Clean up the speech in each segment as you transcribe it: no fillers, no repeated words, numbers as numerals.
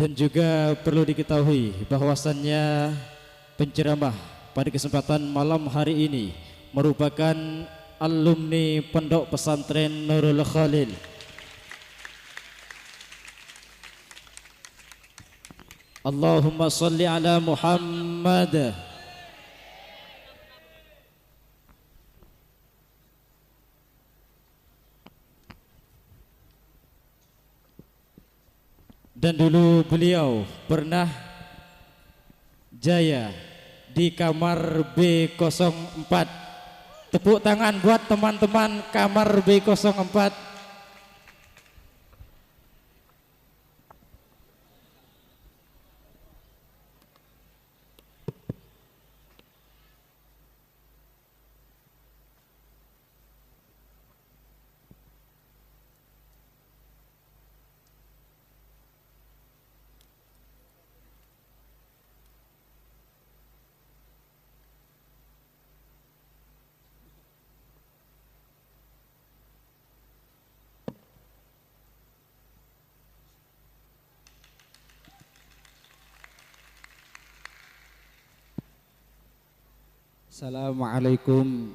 Dan juga perlu diketahui bahwasannya penceramah pada kesempatan malam hari ini merupakan alumni Pondok Pesantren Nurul Khalil. Allahumma salli ala Muhammad. Dan dulu beliau pernah jaya di kamar B04. Tepuk tangan buat teman-teman kamar B04. Assalamualaikum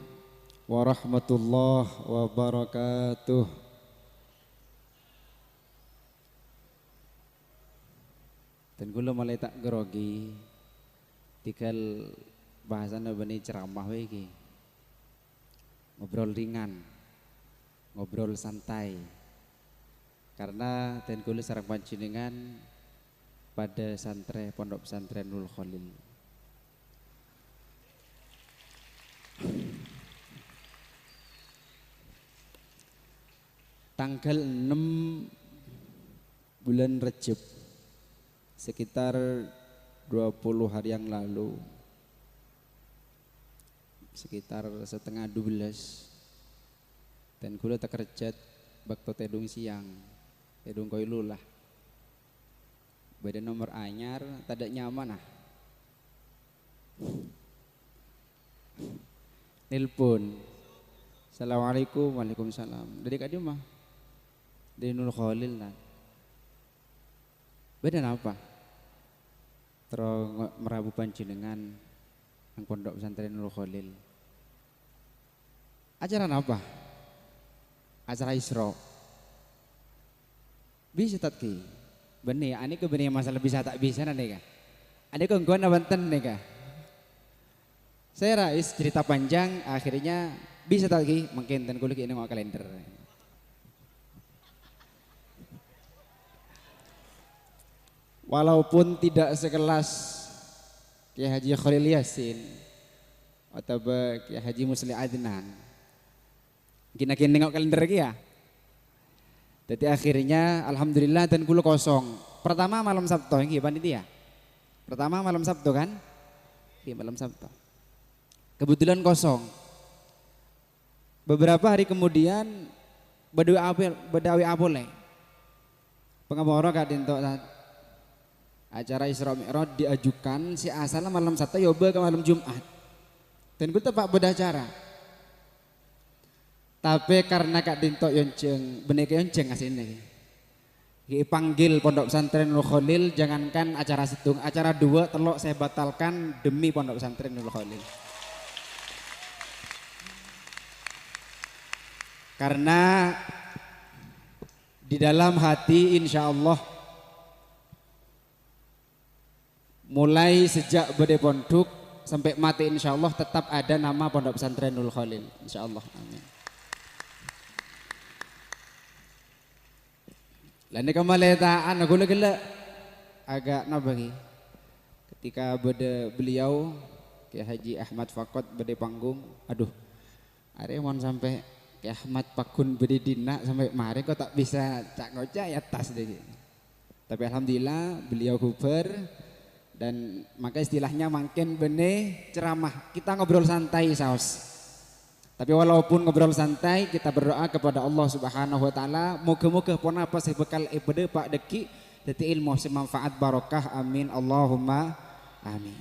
warahmatullahi wabarakatuh. Dan kula mulai tak grogi tinggal bahasan bani ceramah iki. Ngobrol ringan, ngobrol santai. Karena dan kula sareng panjenengan pada pondok pesantren Nurul Khalil. Tanggal 6 bulan Rejab sekitar 20 hari yang lalu, sekitar setengah 12, dan kula tak kerjat bakto tedung siang, tedung koilulah badan nomor anyar tidak nyaman nelpon, assalamualaikum, waalaikumsalam, dari kadi mah dari Nurul Khalil lah. Beda apa? Terus merabu panjenengan yang pondok pesantren Nurul Khalil. Acara apa? Acara Isra. Bisa tatki. Benih, ani ke benih masalah bisa tak bisa nanti kan? Ada kongguan abanten nih kan? Saya rais cerita panjang, akhirnya bisa tatki mungkin dan kulik ini mau kalender. Walaupun tidak sekelas Kiai Haji Khalil Yasin atau Kiai Haji Musli Adnan, kena nengok kalender ya. Jadi akhirnya alhamdulillah dan kula kosong. Pertama malam Sabtu nggih panitia. Pertama malam Sabtu kan? Nggih malam Sabtu. Kebetulan kosong. Beberapa hari kemudian Badawi Apole. Pengaboro kadinto acara Isra Mi'raj diajukan si asal malam Sabtu yoba ke malam Jumat. Dan gue tepak beda acara. Tapi karena Kak Dinto yonceng, beneke yonceng asine. Panggil Pondok Pesantren Nurul Khalil, jangankan acara setung, acara 2 telok saya batalkan demi Pondok Pesantren Nurul Khalil. Karena di dalam hati insya Allah mulai sejak bade pondok sampai mati insya Allah tetap ada nama Pondok Pesantren Nurul Khalil insya Allah, amin. Lain kemaletaan aku lagi agak nabagi ketika bade beliau Kiai Haji Ahmad Fakot bade panggung, aduh are mon sampai Kiai Ahmad Pakun bade dina sampai mari kok tak bisa cak ngoca ya tas deh. Tapi alhamdulillah beliau huber. Dan maka istilahnya makin benih ceramah, kita ngobrol santai saus. Tapi walaupun ngobrol santai, kita berdoa kepada Allah Subhanahu wa taala, moga-moga pun apa sebekal ibadah Pak Deki dadi ilmu semanfaat barokah, amin Allahumma amin.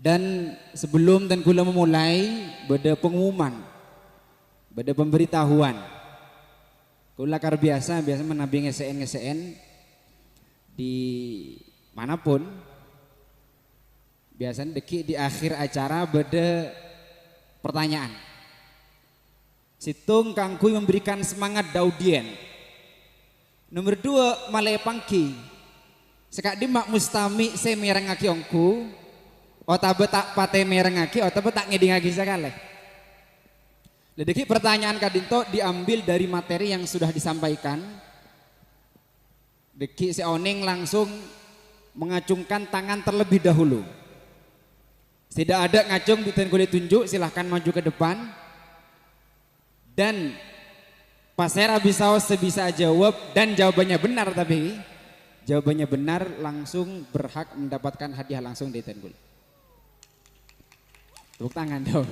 Dan sebelum dan kula memulai beda pengumuman, beda pemberitahuan. Kula kar biasa menabi ngeseen di manapun biasanya deki di akhir acara beda pertanyaan. Situng kangkui memberikan semangat daudien. Nomor 2 malai pangki. Sekak di mak mustami se merengaki ongku. Otabe tak pate merengaki, otabe tak ngedingaki sekali. Ledeki pertanyaan kadinto diambil dari materi yang sudah disampaikan. Deki seoning langsung mengacungkan tangan terlebih dahulu. Tidak ada ngacung bitin kulit tunjuk, silahkan maju ke depan. Dan pasera bisa sebisa jawab dan jawabannya benar, tapi jawabannya benar langsung berhak mendapatkan hadiah langsung di Tenggul. Tepuk tangan dong.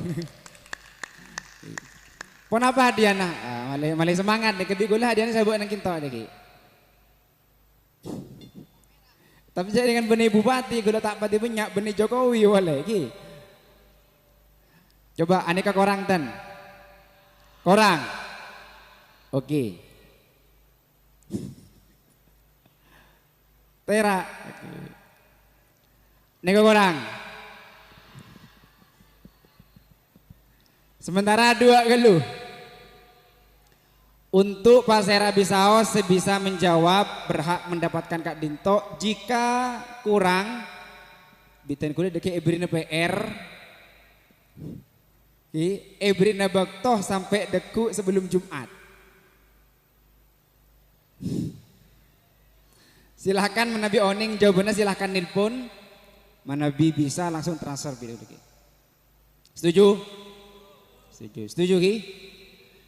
Pon apa hadiahnya? Malai semangat deh, kedua hadiahnya saya buat nang kinto deh. Tapi saya dengan benih bupati, gula tak pati banyak benih Jokowi wale ki. Coba aneka korang ten. Korang. Oke. Tera. Aneka korang. Sementara 2 geluh. Untuk Pasera Bisao sebisa menjawab berhak mendapatkan Kak Dinto. Jika kurang biten kulit deki ebrina PR ebrina baktoh sampai deku sebelum Jumat. Silahkan menabi oning jawabannya silahkan nelpon. Manabi bisa langsung transfer video deki. Setuju? Setuju ki?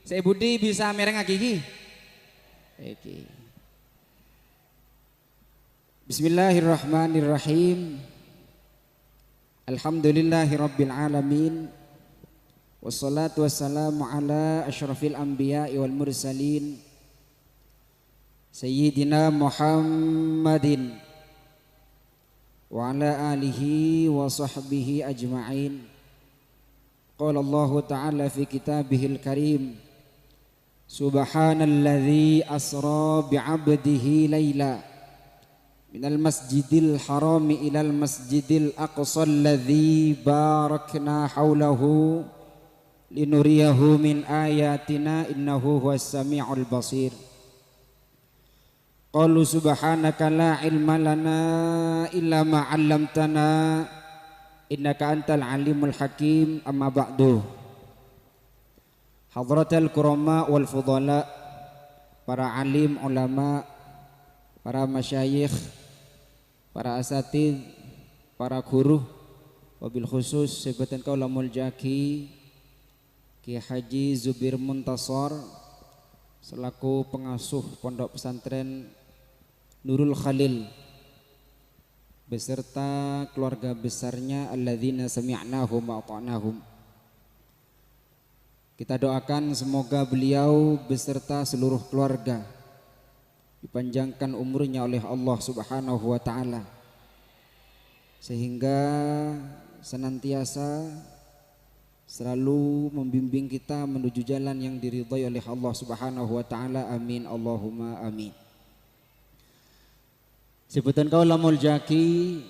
Saya Budi bisa mereng gigi. Oke. Bismillahirrahmanirrahim. Alhamdulillahirabbil alamin. Wassalatu wassalamu ala asyrafil anbiya'i wal mursalin. Sayyidina Muhammadin wa ala alihi wa sahbihi ajma'in. Qala Allah Ta'ala fi kitabihil karim. Subhanalladzi asra bi'abdihi layla minal masjidil harami ilal masjidil aqsa alladzi barakna haulahu linuriyahu min ayatina innahu huwas sami'ul basir. Qalu subhanaka la ilma lana illa ma 'allamtana innaka antal alimul hakim. Amma ba'du. Hadratal kurama wal fudala, para alim ulama, para masyayikh, para asatid, para guru, wabil khusus sebatan kaulamul jaki Ki Haji Zubir Muntasor selaku pengasuh pondok pesantren Nurul Khalil beserta keluarga besarnya alladzina sami'nahum wa ata'nahum. Kita doakan semoga beliau beserta seluruh keluarga dipanjangkan umurnya oleh Allah Subhanahu wa taala sehingga senantiasa selalu membimbing kita menuju jalan yang diridhai oleh Allah Subhanahu wa taala. Amin Allahumma amin. Sebutan kaulamul jaki,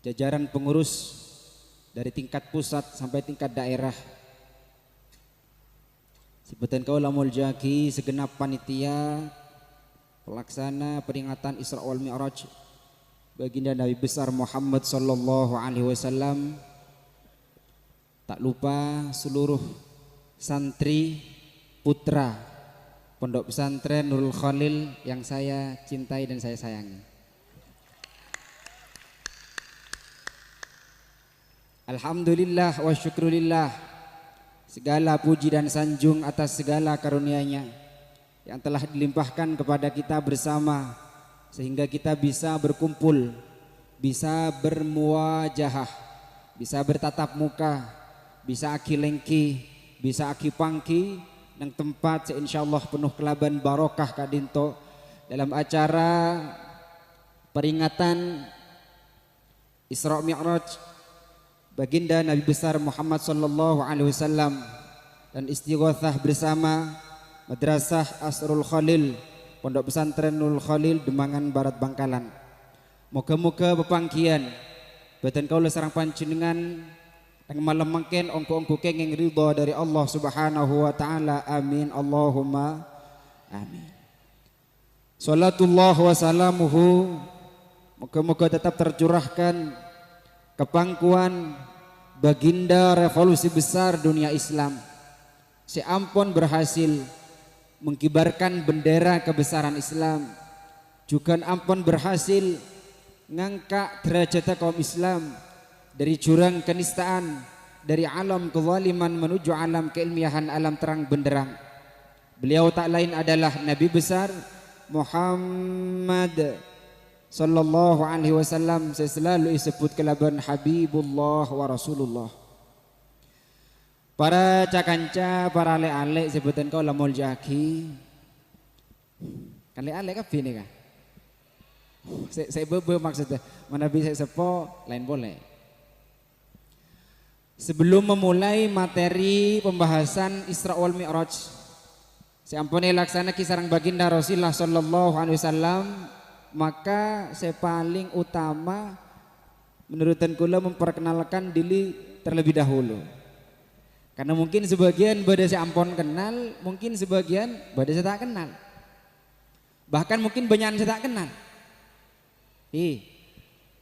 jajaran pengurus dari tingkat pusat sampai tingkat daerah. Sebutan kaulamul jaki, segenap panitia pelaksana peringatan Isra wal Mi'raj baginda Nabi besar Muhammad sallallahu alaihi wasallam. Tak lupa seluruh santri putra pondok pesantren Nurul Khalil yang saya cintai dan saya sayangi. Alhamdulillah wa syukrulillah, segala puji dan sanjung atas segala karunia-Nya yang telah dilimpahkan kepada kita bersama sehingga kita bisa berkumpul, bisa bermuwajahah, bisa bertatap muka, bisa aki lengki, bisa aki pangki nang tempat insyaallah penuh kelaban barokah kadinto dalam acara peringatan Isra Mi'raj baginda Nabi besar Muhammad sallallahu alaihi wasallam dan istighatsah bersama Madrasah Asrul Khalil Pondok Pesantren Nurul Khalil Demangan Barat Bangkalan. Moga-moga bepanggian badan kaula sareng panjenengan teng malam mangken ongko-ongko kenging ridha dari Allah Subhanahu wa taala. Amin Allahumma amin. Salatullah wa salamuhu moga-moga tetap tercurahkan ke pangkuan baginda revolusi besar dunia Islam. Si ampun berhasil mengkibarkan bendera kebesaran Islam, juga ampun berhasil ngangkat derajat kaum Islam dari jurang kenistaan, dari alam kezaliman menuju alam keilmiahan, alam terang benderang. Beliau tak lain adalah Nabi besar Muhammad sallallahu alaihi wasallam. Saya selalu disebut kelaban Habibullah wa Rasulullah. Para cakanca, para ale-ale sebutan kau lamul jaki. Ale-ale kabeh nih kah? Saya bebe maksudnya. Mana bisa sepo lain boleh. Sebelum memulai materi pembahasan Isra wal Mi'raj, saya ampuni laksana kisarang baginda Rasulullah sallallahu alaihi wasallam, maka saya paling utama menurut kula memperkenalkan diri terlebih dahulu. Karena mungkin sebagian pada saya ampun kenal, mungkin sebagian pada saya tak kenal. Bahkan mungkin banyak saya tak kenal.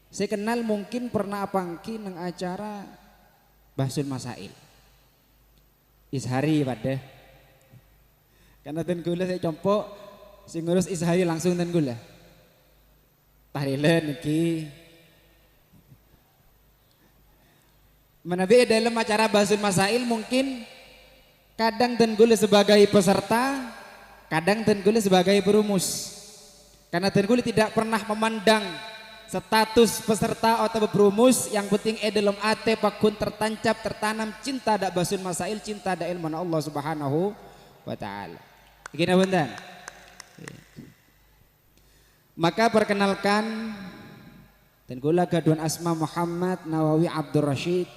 Saya kenal mungkin pernah pangki nang acara Bahsul Masail. Ishari pada. Karena ten gula saya compok sing ngurus Ishari langsung ten gula. Tahlilan niki. Menabi dalam acara Bahsul Masail mungkin kadang ten gula sebagai peserta, kadang ten gula sebagai perumus. Karena ten gula tidak pernah memandang status peserta atau berumus, yang penting dalam ate pakun tertancap tertanam cinta dak Bahsul Masail, cinta dak ilmu Allah Subhanahu wa taala. Gini bentar. Maka perkenalkan dan gula gaduan asma Muhammad Nawawi Abdul Rashid.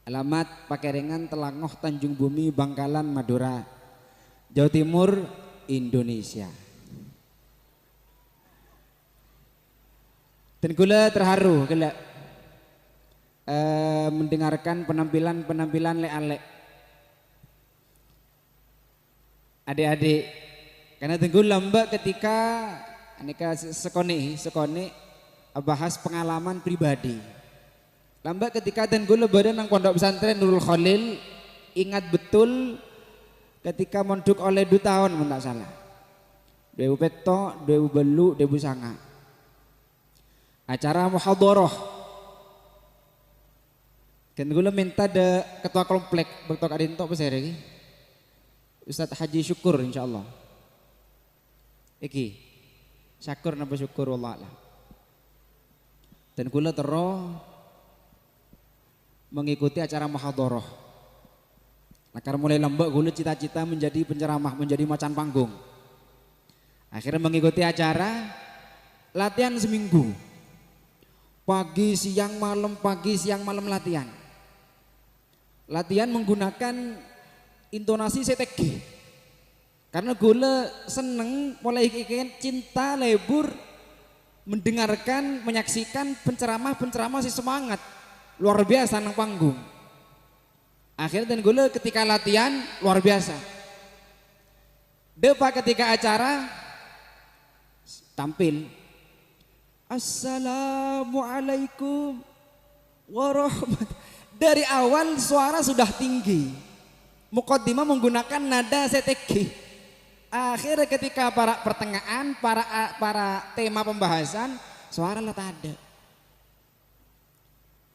Alamat Pakerengan Telangoh Tanjung Bumi Bangkalan Madura, Jawa Timur, Indonesia. Dan gula terharu gula mendengarkan penampilan le-ale adik-adik, karena tunggu lamba ketika aneka sekone bahas pengalaman pribadi. Lamba ketika tunggu lebaran nang Pondok Pesantren Nurul Khalil, ingat betul ketika mondok oleh 2 tahun mun tak salah. 2000 petok, 2000 belu, 2000 sanga. Acara muhadharah. Kan gula minta de ketua komplek Dr. Adinto apa saya lagi? Ustadz Haji Syukur insyaallah. Iki syukur napa syukur wallah lah. Dan gula terus mengikuti acara muhadharah. Nah, karena mulai lembek gula cita-cita menjadi penceramah, menjadi macan panggung. Akhirnya mengikuti acara, latihan seminggu. Pagi siang malam latihan. Latihan menggunakan intonasi setegi. Karena gula seneng mulai cinta lebur mendengarkan, menyaksikan penceramah si semangat luar biasa nang panggung. Akhirnya dan gula ketika latihan luar biasa. Depa ketika acara tampil, Assalamualaikum warahmatullahi. Dari awal suara sudah tinggi. Muqaddimah menggunakan nada setegi. Akhirnya ketika para pertengahan, para tema pembahasan, suara lah tak ada.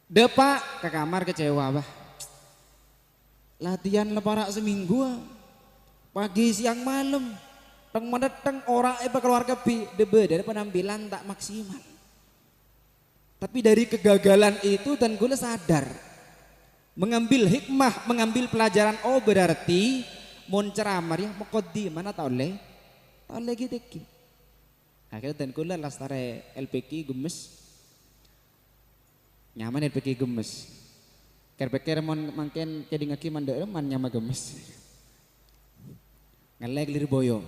Depa ke kamar kecewa bah. Latihan leparak seminggu, pagi siang malam. Teng meneteng orang keluarga debe dari penampilan tak maksimal. Tapi dari kegagalan itu dan gue sadar mengambil hikmah, mengambil pelajaran. Oh berarti mun ceramah ya mukodi mana tau le gitu. Akhirnya dan gue lastare LPK gemes, nyaman LPK gemes. Kerpekir mon mangken jadi ngaki mandek man nyama gemes. Ngelek lir boyo.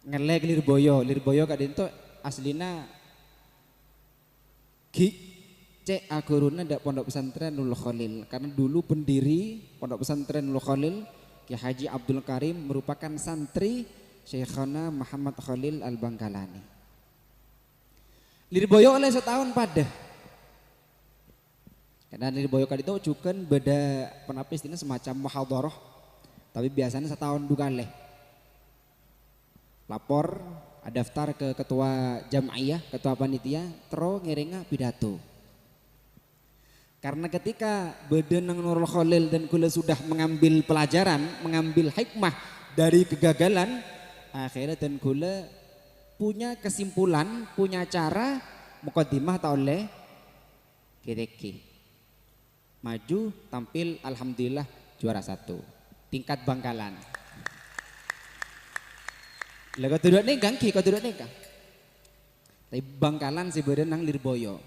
ngelek Lirboyo kadinto aslina Ki cek aguruna ndak Pondok Pesantren Nurul Khalil karena dulu pendiri Pondok Pesantren Nurul Khalil Ki Haji Abdul Karim merupakan santri Syekhana Muhammad Khalil Al-Bangkalani. Lirboyo oleh setahun pada karena Lirboyo kadito juga beda penapis ini semacam muhadharah tapi biasanya setahun dua kali lapor daftar ke ketua jam'iyah, ketua panitia, terus ngiringa pidato. Karena ketika badan Nurul Khalil dan kula sudah mengambil pelajaran, mengambil hikmah dari kegagalan, akhirnya dan kula punya kesimpulan, punya cara muqaddimah tak oleh kireki. Maju tampil alhamdulillah juara 1 tingkat Bangkalan. Lah kau duduk negang ki, kau duduk negang. Tapi Bangkalan si beda nang Lirboyo.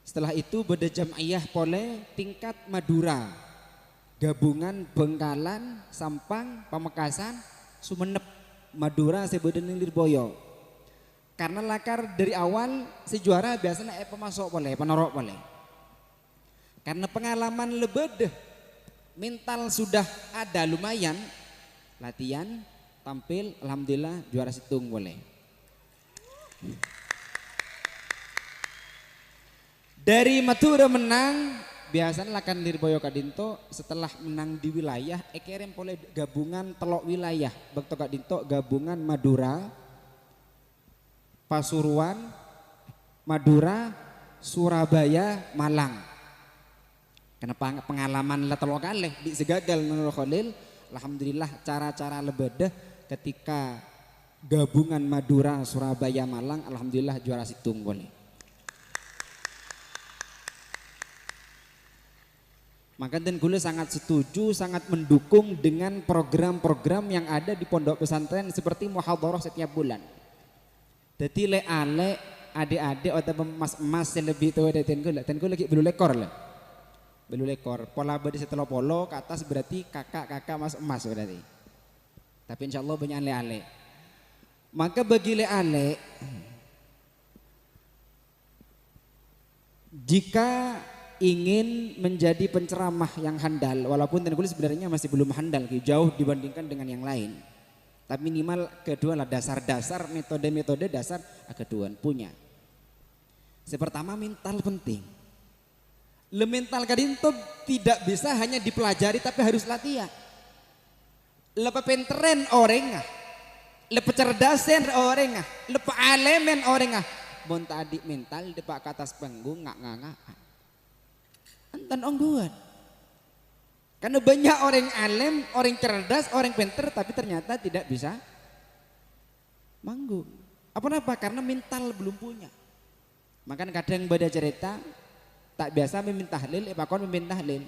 Setelah itu beda jam'iyah pole tingkat Madura. Gabungan Bangkalan, Sampang, Pamekasan, Sumenep, Madura si beda nang Lirboyo. Karena lakar dari awal si juara biasanya pemasok pole, penorok pole. Karena pengalaman lebih mental sudah ada lumayan latihan tampil alhamdulillah juara situng boleh. Dari Madura menang biasanya lakan Lirboyo kadinto setelah menang di wilayah ekerem pole gabungan telok wilayah bekto kadinto gabungan Madura Pasuruan Madura Surabaya Malang. Karena pengalaman lah telok kalih di segagal Nurul Khalil alhamdulillah cara-cara lebedah ketika gabungan Madura Surabaya Malang alhamdulillah juara situng boleh. Maka dan kula sangat setuju, sangat mendukung dengan program-program yang ada di pondok pesantren seperti muhadharah setiap bulan. Jadi le-ale adik-adik atau mas-mas yang lebih tua dari ten kula lagi belum lekor lah. Belum lekor, pola badi setelah polo ke atas berarti kakak-kakak mas-mas berarti. Tapi insya Allah banyak le-ale. Maka bagi le-ale, jika ingin menjadi penceramah yang handal, walaupun Ten Kulis sebenarnya masih belum handal, jauh dibandingkan dengan yang lain. Tapi minimal kedua lah dasar-dasar metode-metode dasar kedua punya. Sepertama mental penting. Le mental kadinto tidak bisa hanya dipelajari tapi harus latihan. Le pepenteren orangah, le pecerdasan orangah, le pealemen orangah. Bon tadi mental depak ke atas panggung ngak. Antan ongguan. Karena banyak orang alim, orang cerdas, orang pinter tapi ternyata tidak bisa manggung. Apa-apa karena mental belum punya. Makanya kadang beda cerita tak biasa meminta tahlil, pakon meminta tahlil.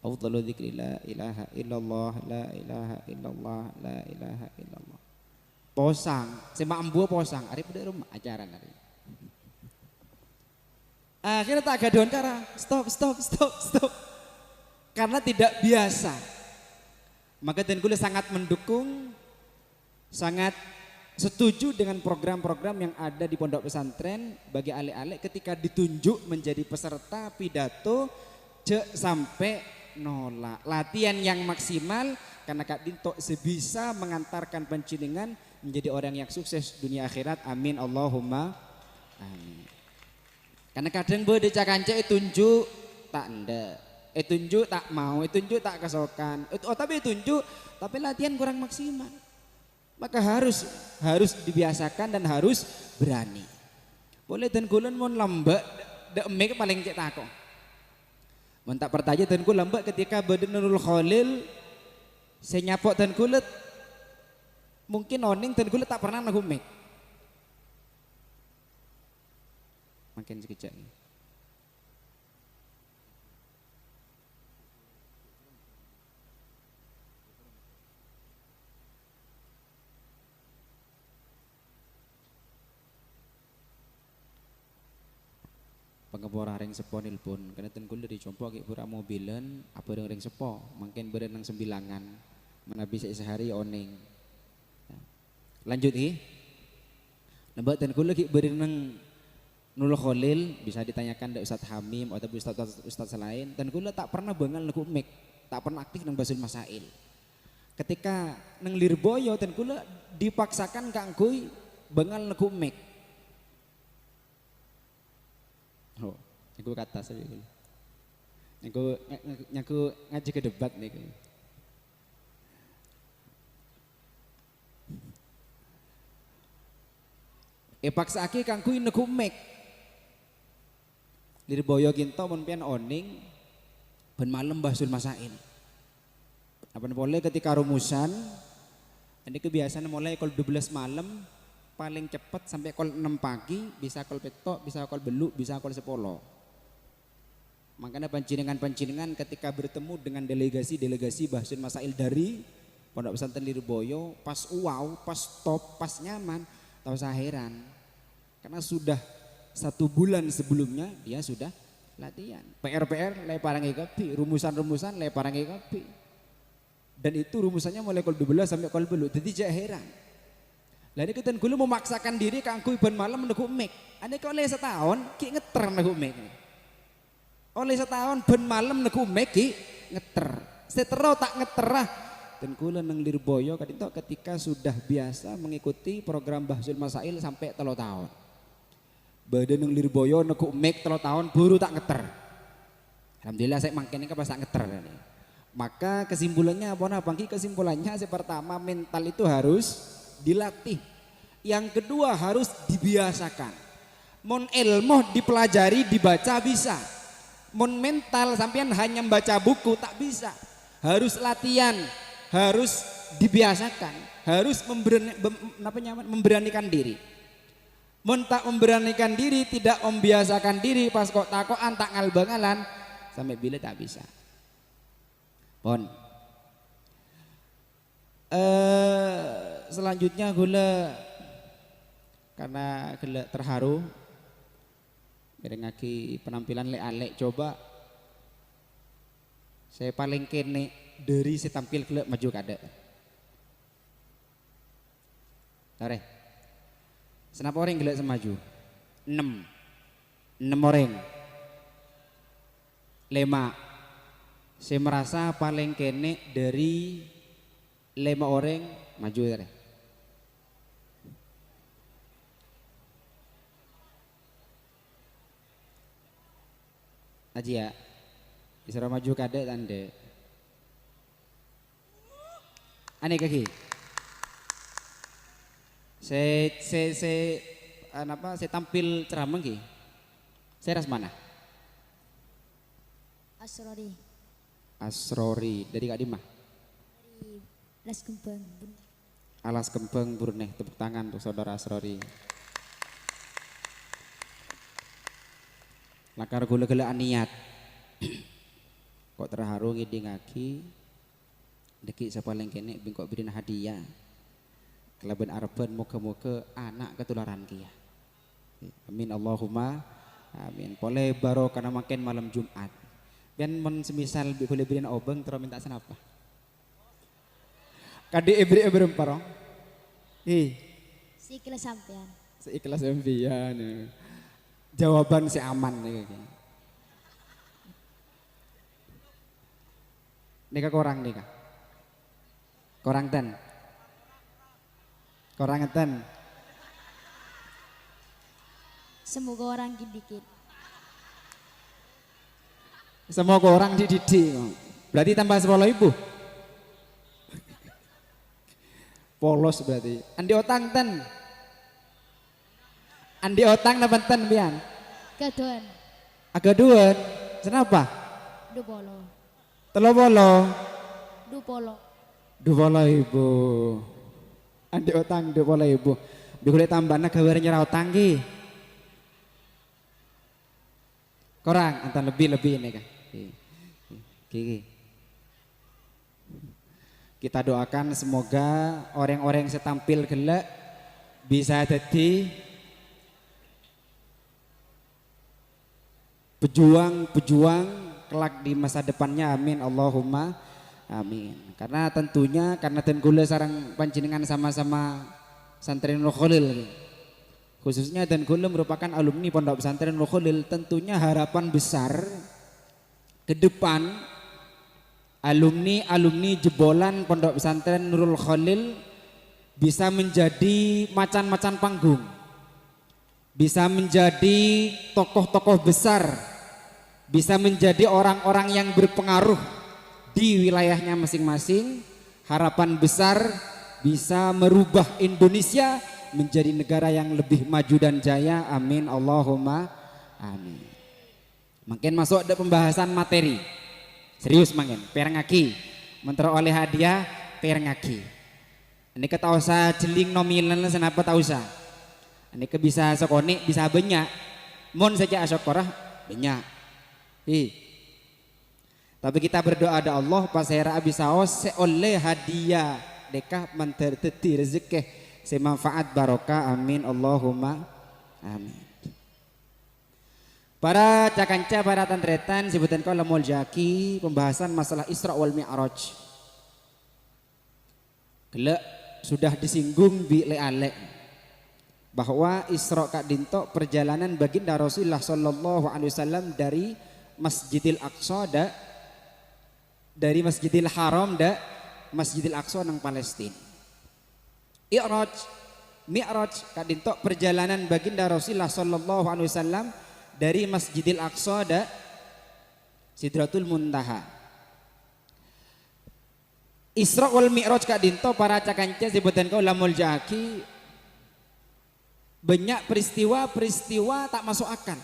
Allahu dzikri la ilaha illallah, la ilaha illallah, la ilaha illallah. Posang, semak embu posang, hari pada rumah ajaran hari. Akhirnya tak gaduhan cara, stop. Karena tidak biasa. Maka Ten Kulis sangat mendukung, sangat setuju dengan program-program yang ada di pondok pesantren bagi ale-ale ketika ditunjuk menjadi peserta pidato cek sampai nolak. Latihan yang maksimal karena Kak Dinto sebisa mengantarkan panjenengan menjadi orang yang sukses dunia akhirat. Amin Allahumma amin. Karena kadang bede cakanca tunjuk tak ndak, tunjuk tak mau, tunjuk tak kesokan. Tapi tunjuk tapi latihan kurang maksimal. Maka harus dibiasakan dan harus berani. Boleh dan kulen mon lembek, dak emek paling cek takok. Mon tak pertanya dan kul lembek ketika badan Nurul Khalil saya nyapok dan kulet mungkin oning dan kulet tak pernah nagumek. Makin sekejap ini. Pengepora ring sepo nilpun karena ten kula dicompo kayak pura mobilan apa ring sepo mungkin beren nang sembilangan mana bisa sehari oning ya. Lanjut iki. Nembak dan kula ki beri nang Nurul Khalil bisa ditanyakan dari Ustadz Hamim atau Ustadz lain. Dan kula tak pernah bengal neku mik, tak pernah aktif nang Basul Masail. Ketika nang Lirboyo dan kula dipaksakan kangkui bengal neku mik. Oh, aku kata saya. Aku ngaji ke debat nih. Paksake kangkui neku mik. Lirboyo ginto mun pian oning ben malam Basul Masail. Apa boleh ketika rumusan ini kebiasaan mulai kol 12 malam paling cepat sampai kol 6 pagi bisa kol petok, bisa kol beluk, bisa kol 10. Makanya pancingan ketika bertemu dengan delegasi Basul Masail dari Pondok Pesantren Lirboyo pas wow, pas top, pas nyaman, tahu saya heran. Karena sudah 1 bulan sebelumnya dia sudah latihan. PR le parangi kapi, rumusan le parangi kapi. Dan itu rumusannya mulai kol 12 sampai kol belu. Jadi jangan heran. Lalu kita gula memaksakan diri kangku iban malam meneguk mik. Ane kau oleh setahun ki ngeter meneguk mik. Oleh setahun ben malam meneguk mik ki ngeter. Setero tak ngeterah. Dan kula nang Lirboyo ketika sudah biasa mengikuti program Bahsul Masail sampai 3 tahun. Badan nang Lirboyo nekuk mik 3 tahun buru tak ngeter. Alhamdulillah saya mangkene pas tak ngeter. Maka kesimpulannya apa Bangki? Kesimpulannya pertama mental itu harus dilatih. Yang kedua harus dibiasakan. Mon ilmu dipelajari dibaca bisa. Mon mental sampean hanya membaca buku tak bisa. Harus latihan, harus dibiasakan, harus memberanikan diri. Mun tak memberanikan diri, tidak membiasakan diri pas kok takokan tak ngal-bangalan sampai bila tak bisa. Pon. Selanjutnya gula karena gula terharu ngaki penampilan lek-alek coba saya paling kene dari si tampil gula maju kada. Tare. Senapa orang gelak semaju? 6 orang 5. Saya merasa paling kene dari 5 orang maju ya. Aji ya disuruh maju kade tande aneh kaki saya tampil ceramah ki. Saya ras mana? Asrori dari Kak Dimah. Dari Alas Kembang. Alas Kembang Brunei. Tepuk tangan untuk saudara Asrori. Lakar gula-gula niat. Kok terharu ngidi ngaki. Deki sepaling kene bingkok birin hadiah. Kelaban arban moga-moga anak ketularan kia. Amin Allahumma amin. Boleh baro karena makin malam Jumat. Dan men semisal boleh beriin obeng terus minta senapa? Kadi ebri parong. Seikhlas sampean. Seikhlas sampean. Jawaban si aman nih. Nika korang nika. Korang ten. Korang ngeten. Semoga orang dikit. Semoga orang dididik. Berarti tambah 10.000. Polos berarti. Andi otang ten. Andi otang napa ten pian? Gaduan. Agaduan. Kenapa? 2 polo. 3 polo. 2 polo. 20.000. Andi otang 20.000. Bikule tambahna gawe nyerah otang ki. Korang antar lebih ini kan. Kita doakan semoga orang-orang yang setampil gelak bisa jadi pejuang kelak di masa depannya. Amin Allahumma amin. Karena tentunya karena ten gula sarang panjenengan sama-sama Pesantren Nurul Khalil. Khususnya dan Gula merupakan alumni Pondok Pesantren Nurul Khalil. Tentunya harapan besar ke depan alumni jebolan Pondok Pesantren Nurul Khalil bisa menjadi macan-macan panggung, bisa menjadi tokoh-tokoh besar, bisa menjadi orang-orang yang berpengaruh di wilayahnya masing-masing. Harapan besar bisa merubah Indonesia menjadi negara yang lebih maju dan jaya. Amin Allahumma amin. Makin masuk ada pembahasan materi serius makin perngaki memperoleh hadiah perngaki. Ini kita usah jeling nomilan senapa tak usah. Ini ke bisa sekonik bisa banyak. Mon saja asyukurah banyak. Tapi kita berdoa ada Allah pasera bisa oleh hadiah dekah menterteti rezeki semanfaat barokah. Amin Allahumma amin. Para cakanca, para tantretan, sebutan kau lemol jaki pembahasan masalah Isra wal Mi'raj. Gelak sudah disinggung bi le-ale bahwa Isra kak dinto perjalanan baginda Rasulullah sallallahu alaihi wasallam dari Masjidil Aqsa dari Masjidil Haram Masjidil Aqsa nang Palestina. Mi'raj kak dinto perjalanan baginda Rasulullah sallallahu alaihi wasallam dari Masjidil Aqsa Sidratul Muntaha. Isra wal Mi'raj kak dinto para cakanca sebutan kau lamul jaki banyak peristiwa tak masuk akal.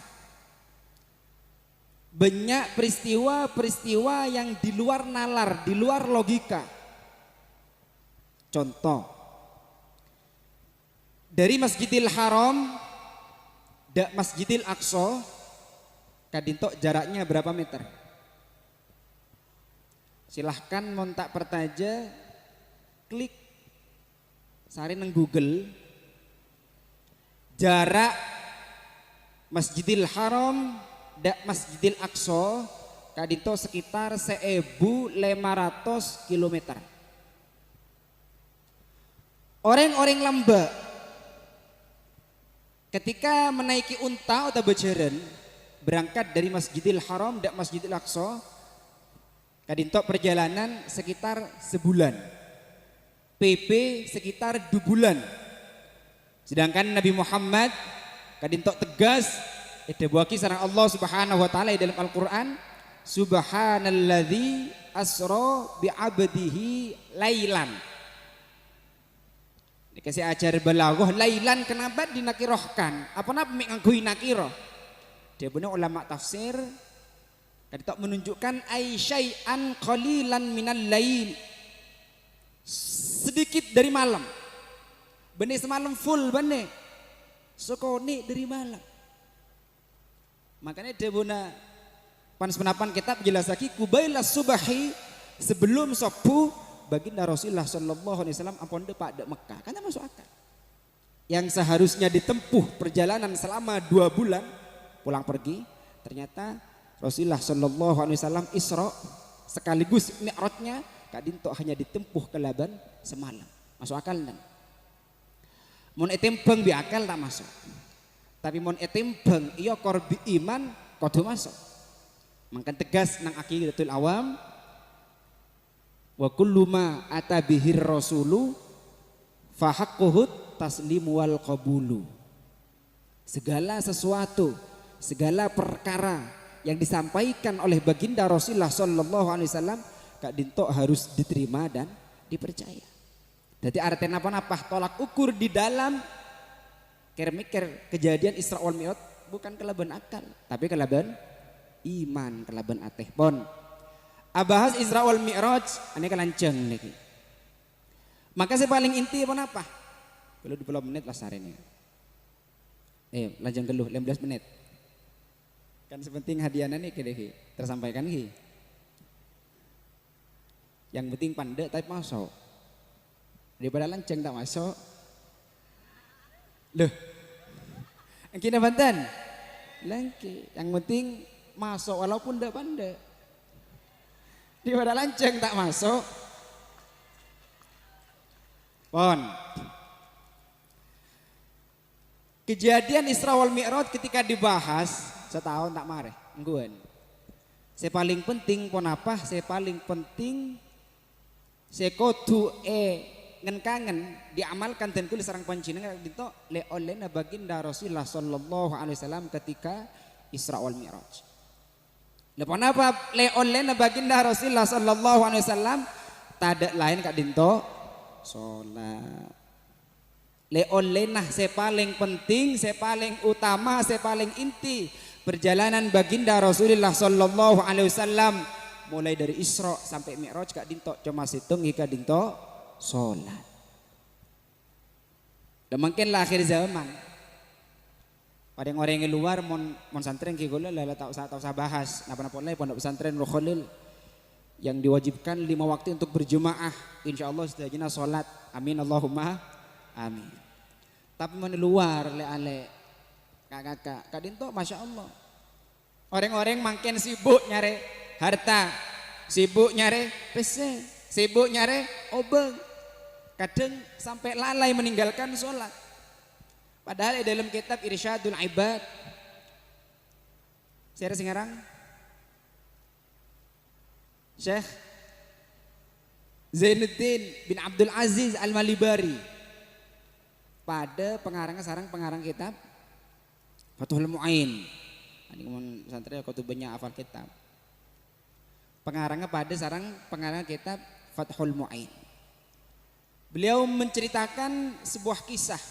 Banyak peristiwa yang di luar nalar, di luar logika. Contoh, dari Masjidil Haram Masjidil Aqsa kadinto jaraknya berapa meter? Silahkan montak pertaja klik sari nang Google jarak Masjidil Haram Masjidil Aqsa kadinto sekitar 1.500 km. Orang-orang lembek ketika menaiki unta atau bejaran berangkat dari Masjidil Haram dan Masjidil Aqsa kadinto perjalanan sekitar sebulan, PP sekitar 2 bulan. Sedangkan Nabi Muhammad kadinto tegas buaki sareng Allah Subhanahu wa taala dalam Al-Qur'an, subhanalladzi asra bi 'abdihi lailan. Dikasih ajar balaghah lailan kenapa dinakirohkan? Apa napa nganggo nakiroh? Dia benar ulama tafsir kadang menunjukkan ai syai'an qalilan minal lail. Sedikit dari malam. Benih semalam full benih. Sekoni dari malam. Makanya dia benar panas-penapan kitab jelas lagi kubaila subahi sebelum subuh baginda Rasulullah sallallahu alaihi wasallam ampun depak Mekah. Kan masuk akal. Yang seharusnya ditempuh perjalanan selama 2 bulan pulang pergi, ternyata Rasulullah sallallahu alaihi wasallam Isra sekaligus Mi'rajnya kadinto hanya ditempuh kelaban semalam. Masuk akal dan mun etempeng bi akal tak masuk. Tapi mon etempeng iya korbi iman kudu masuk. Mangkan tegas nang aqidatul awam wa kullu ma atabihir rasulu fa haqquhu taslimu wal qabulu. Segala sesuatu, segala perkara yang disampaikan oleh baginda Rasulullah sallallahu alaihi wasallam kak dinto harus diterima dan dipercaya. Jadi artinya apa tolak ukur di dalam mikir kejadian Isra wal Mi'raj bukan kelaban akal, tapi kelaban iman, kelaban ateh pon. Abahas Isra wal Mi'raj ini kelanceng niki. Maka saya paling inti apa? Kalau 20 menit lah sehari ini. Lanjang geluh 15 menit. Kan sepenting hadiahnya nih kira tersampaikan ki. Yang penting pandai tapi masuk. Daripada lanceng tak masuk. Loh. Kina banten. Lengki. Yang penting masuk walaupun tidak pandai. Daripada lanceng tak masuk. Pon. Kejadian Isra wal Mi'raj ketika dibahas setahun tak mareh ngguan. Saya paling penting pon apa? Saya paling penting saya kudu ngenkangen diamalkan dan kuli sarang panjenengan dito le olehna baginda Rasulullah sallallahu alaihi wasallam ketika Isra wal Mi'raj. Lepon apa le olehna baginda Rasulullah sallallahu alaihi wasallam tada lain kak dinto salat. Le olehna saya paling penting, saya paling utama, saya paling inti perjalanan baginda Rasulullah sallallahu alaihi wasallam mulai dari Isra sampai Mi'raj kak dinto cuma situng hingga dinto salat. Dan mungkin lah akhir zaman. Pada orang yang luar mon santren ki gola lah tak usah bahas. Napa-napa lagi pondok pesantren Ruh Khalil yang diwajibkan 5 waktu untuk berjemaah. Insyaallah sedayana salat. Amin Allahumma amin. Tapi mon luar le kakak kadinto Masya Allah. Orang-orang makin sibuk nyari harta, sibuk nyari PC, sibuk nyari obeng. Kadang sampai lalai meninggalkan sholat. Padahal dalam kitab Irsyadul Ibad, saya singarang Syekh Zainuddin bin Abdul Aziz Al-Malibari pada pengarang kitab Fathul Mu'in. Ini kemudian santri kau banyak hafal kitab. Pengarangnya pada pengarang kitab Fathul Mu'in. Beliau menceritakan sebuah kisah.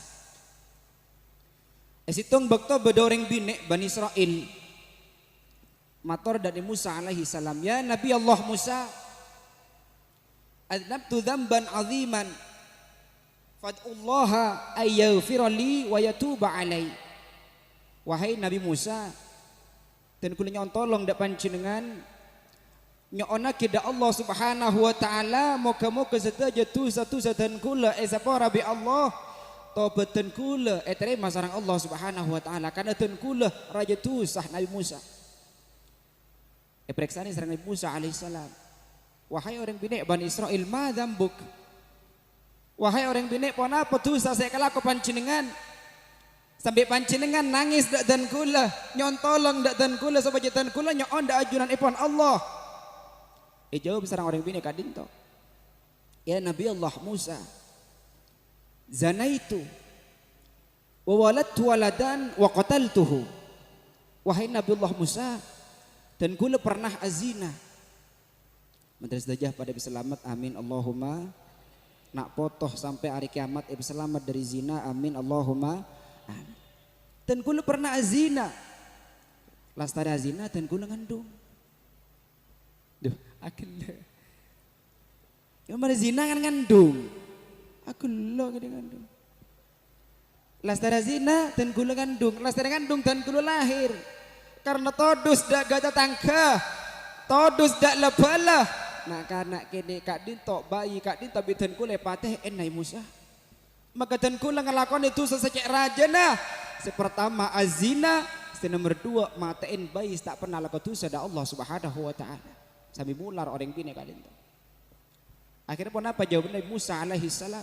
Esitung bakto bedoreng bine Bani Israel. Mator dari Musa alaihi salam, ya Nabi Allah Musa, adnabtu dzamban aziman fad'ullaha ayyaghfirali wa yatuba alai. Wahai Nabi Musa, dan kula nyontolong dak panjenengan nyoona kida Allah subhanahu wa ta'ala moga-moga setaja tu satu dan kula sapora bi Allah tobatan kula terima sarang Allah subhanahu wa ta'ala karena dan kula raja tu sah Nabi Musa periksaan sarang Nabi Musa alaihissalam. Wahai orang bini Bani Israel ma dzambuk, wahai orang bini pon apa dosa saya kelaku panjenengan sampai panjenengan nangis dak dan kula nyontolong dak dan kula supaya dan kula nyoon dak ajunan ipon Allah. Jawab sarang orang bini kadinto, ya Nabi Allah Musa, zanaitu wa waladtu waladan wa qataltuhu. Wahai Nabi Allah Musa, dan kula pernah azina. Madrasah dajah pada selamat amin Allahumma. Nak potoh sampai hari kiamat selamat dari zina amin Allahumma amin. Dan kula pernah azina. Lastari azina dan kula ngandung. Duh, akhir yang mana zina kan ngandung, aku lo kan ngandung. Lastara zina dan gula ngandung, lastara ngandung dan gula lahir. Karena todus dak gata tangga, todus dak lebalah. Nah karena kini kak dinto bayi kak dinto bidan gula pateh enai Musa. Maka dan gula ngelakon itu sesecek raja nah. Sepertama azina, nomor 2 matain bayi tak pernah lakukan dosa dak Allah subhanahu wa ta'ala. Sambil mular orang bini kalian tuh. Akhirnya pun apa jawaban Nabi Musa alaihi salam?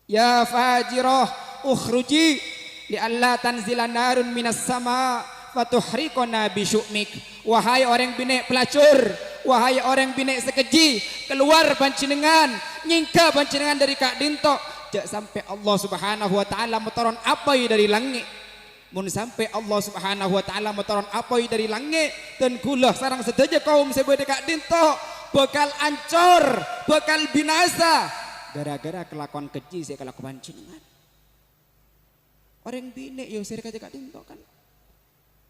Ya fajirah ukhruji li alla tanzila narun minas sama fatuhriqona bisyumik. Wahai orang bini pelacur, wahai orang bini sekeji, keluar panjenengan, nyingka panjenengan dari kak dinto. Jak sampai Allah subhanahu wa ta'ala metoron apai dari langit. Mun sampai Allah subhanahu wa ta'ala metoron apai dari langit dan kula sarang sedaja kaum sebede kak dinto bakal ancur, bakal binasa gara-gara kelakuan keji saya kelakuan panjenengan. Orang bini yo saya kata kak dinto kan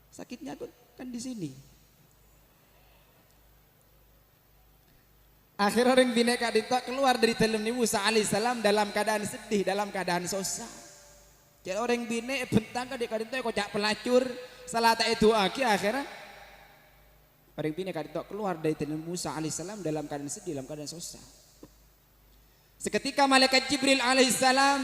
sakitnya kan di sini. Akhir orang bini kak dinto keluar dari dalam Musa alaihissalam dalam keadaan sedih, dalam keadaan susah. Jadi orang bini bentang ke dikadinto kocak pelacur salah tak itu akhirnya orang bini kadinto keluar dari Nabi Musa alaihissalam dalam keadaan sedih, dalam keadaan susah. Seketika malaikat Jibril alaihissalam